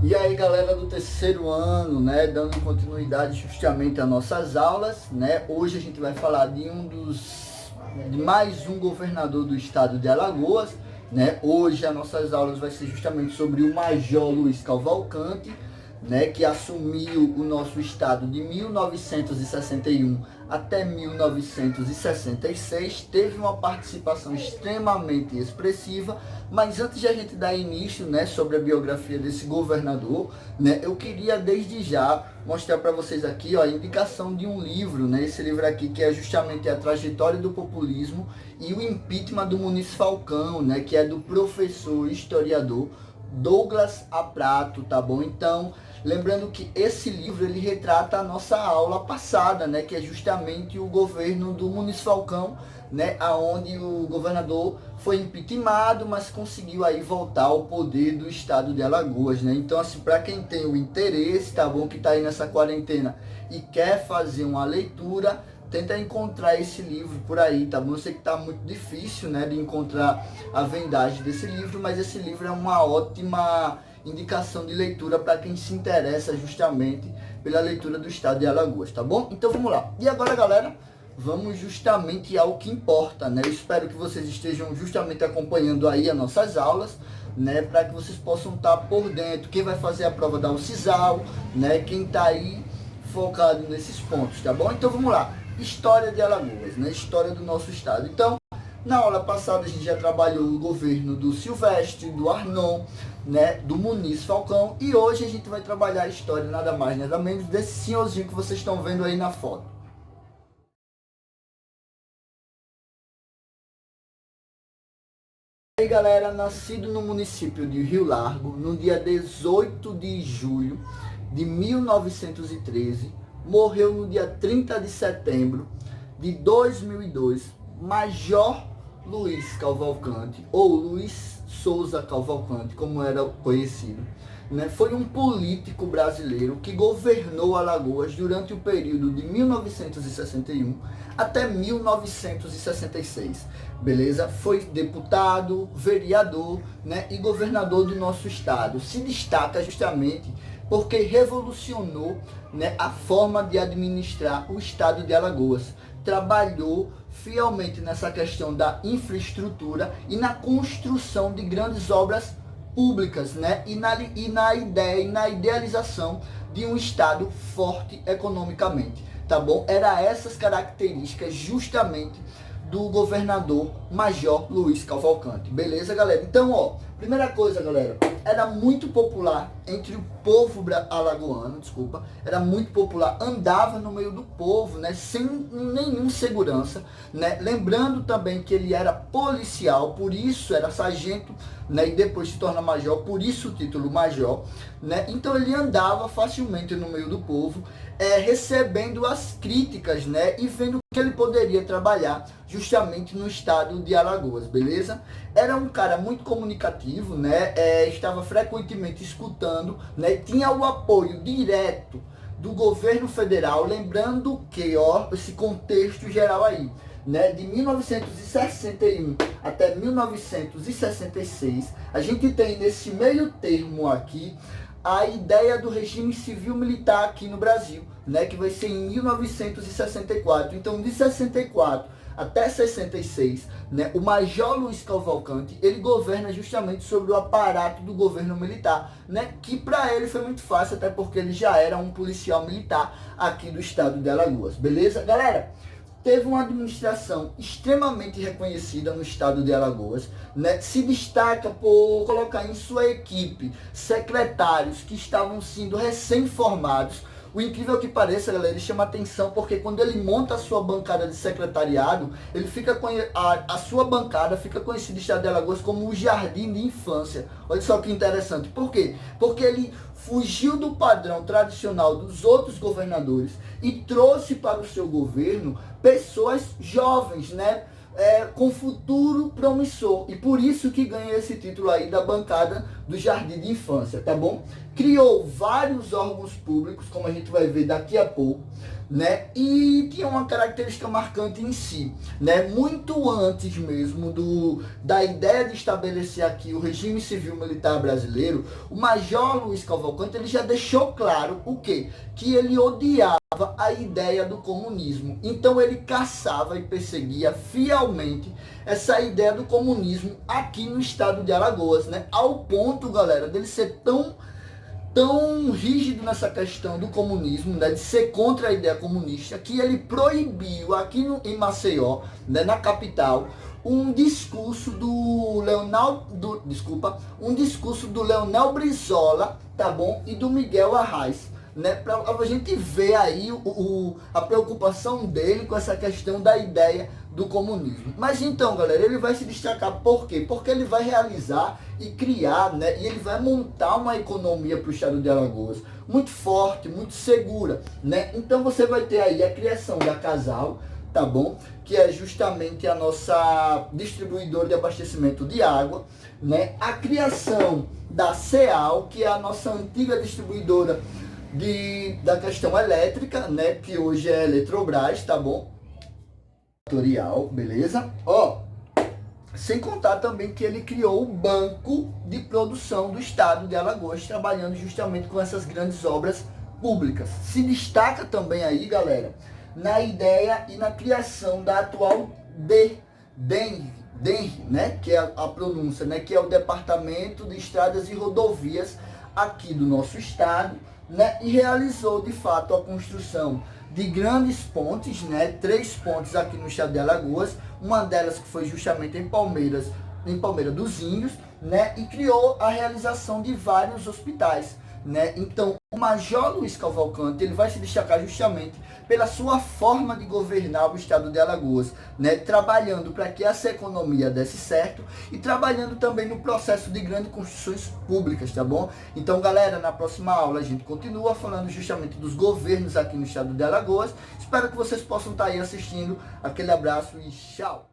E aí, galera do terceiro ano, né, dando continuidade justamente às nossas aulas, né? Hoje a gente vai falar de mais um governador do estado de Alagoas, né? Hoje as nossas aulas vai ser justamente sobre o Major Luiz Cavalcante, né, que assumiu o nosso estado de 1961 até 1966, teve uma participação extremamente expressiva. Mas antes de a gente dar início, né, sobre a biografia desse governador, né, eu queria desde já mostrar para vocês aqui, ó, a indicação de um livro, né, esse livro aqui que é justamente a trajetória do populismo e o impeachment do Muniz Falcão, né, que é do professor historiador Douglas Aprato, tá bom? Então, lembrando que esse livro ele retrata a nossa aula passada, né, que é justamente o governo do Muniz Falcão, né, aonde o governador foi impeachmentado, mas conseguiu aí voltar ao poder do estado de Alagoas, né? Então, assim, para quem tem o interesse, tá bom, que tá aí nessa quarentena e quer fazer uma leitura, tenta encontrar esse livro por aí, tá bom? Eu sei que tá muito difícil, né, de encontrar a vendagem desse livro, mas esse livro é uma ótima indicação de leitura para quem se interessa justamente pela leitura do estado de Alagoas, tá bom? Então vamos lá. E agora, galera, vamos justamente ao que importa, né? Eu espero que vocês estejam justamente acompanhando aí as nossas aulas, né, para que vocês possam estar por dentro. Quem vai fazer a prova da UCISAL, né? Quem tá aí focado nesses pontos, tá bom? Então vamos lá. História de Alagoas, né? História do nosso estado. Então, na aula passada a gente já trabalhou o governo do Silvestre, do Arnon, né, do Muniz Falcão, e hoje a gente vai trabalhar a história nada mais nada menos desse senhorzinho que vocês estão vendo aí na foto. E aí, galera, nascido no município de Rio Largo, no dia 18 de julho de 1913, morreu no dia 30 de setembro de 2002, Major Luiz Cavalcante, ou Luiz Souza Cavalcante, como era conhecido, né? Foi um político brasileiro que governou Alagoas durante o período de 1961 até 1966, beleza? Foi deputado, vereador, né, e governador do nosso estado. Se destaca justamente porque revolucionou, né, a forma de administrar o estado de Alagoas. Trabalhou fielmente nessa questão da infraestrutura e na construção de grandes obras públicas, né, e na ideia e na idealização de um estado forte economicamente, tá bom? Era essas características justamente do governador Major Luiz Cavalcante, beleza, galera? Então, ó, primeira coisa, galera, era muito popular entre o povo alagoano, desculpa, era muito popular, andava no meio do povo, né, sem nenhum segurança, né, lembrando também que ele era policial, por isso era sargento, né, e depois se torna major, por isso o título major, né, então ele andava facilmente no meio do povo, recebendo as críticas, né, e vendo que ele poderia trabalhar justamente no estado de Alagoas, beleza? Era um cara muito comunicativo, né, estava frequentemente escutando, né, tinha o apoio direto do governo federal, lembrando que, ó, esse contexto geral aí, né, de 1961 até 1966, a gente tem nesse meio termo aqui a ideia do regime civil-militar aqui no Brasil, né, que vai ser em 1964. Então, de 64 até 66, né, o Major Luiz Cavalcante, ele governa justamente sobre o aparato do governo militar, né, que para ele foi muito fácil, até porque ele já era um policial militar aqui do estado de Alagoas, beleza? Galera, teve uma administração extremamente reconhecida no estado de Alagoas, né? Se destaca por colocar em sua equipe secretários que estavam sendo recém-formados. O incrível que pareça, galera, ele chama atenção porque quando ele monta a sua bancada de secretariado, ele fica a sua bancada fica conhecida no estado de Alagoas como o jardim de infância. Olha só que interessante. Por quê? Porque ele fugiu do padrão tradicional dos outros governadores e trouxe para o seu governo pessoas jovens, né, com futuro promissor, e por isso que ganha esse título aí da bancada do Jardim de Infância, tá bom? Criou vários órgãos públicos, como a gente vai ver daqui a pouco, né? E tinha uma característica marcante em si, né? Muito antes mesmo da ideia de estabelecer aqui o regime civil militar brasileiro, o Major Luiz Cavalcante ele já deixou claro o quê? Que ele odiava a ideia do comunismo. Então ele caçava e perseguia fielmente essa ideia do comunismo aqui no estado de Alagoas, né? Ao ponto, galera, dele ser tão rígido nessa questão do comunismo, né, de ser contra a ideia comunista, que ele proibiu aqui em Maceió, né, na capital, um discurso do Leonel Brizola, tá bom, e do Miguel Arraes, né, para a gente ver aí a preocupação dele com essa questão da ideia do comunismo. Mas então, galera, ele vai se destacar por quê? Porque ele vai realizar e criar, né, e ele vai montar uma economia para o estado de Alagoas muito forte, muito segura, né? Então você vai ter aí a criação da Casal, tá bom? Que é justamente a nossa distribuidora de abastecimento de água, né? A criação da CEAL, que é a nossa antiga distribuidora da questão elétrica, né? Que hoje é Eletrobras, tá bom? Beleza? Ó, sem contar também que ele criou o Banco de Produção do Estado de Alagoas, trabalhando justamente com essas grandes obras públicas. Se destaca também aí, galera, na ideia e na criação da atual DENR, né, que é a pronúncia, né, que é o Departamento de Estradas e Rodovias aqui do nosso estado, né, e realizou de fato a construção de grandes pontes, né, 3 pontes aqui no estado de Alagoas, uma delas que foi justamente em Palmeira dos Índios, né, e criou a realização de vários hospitais, né. Então o Major Luiz Cavalcante ele vai se destacar justamente pela sua forma de governar o estado de Alagoas, né, trabalhando para que essa economia desse certo e trabalhando também no processo de grandes construções públicas, tá bom? Então, galera, na próxima aula a gente continua falando justamente dos governos aqui no estado de Alagoas. Espero que vocês possam estar aí assistindo. Aquele abraço e tchau!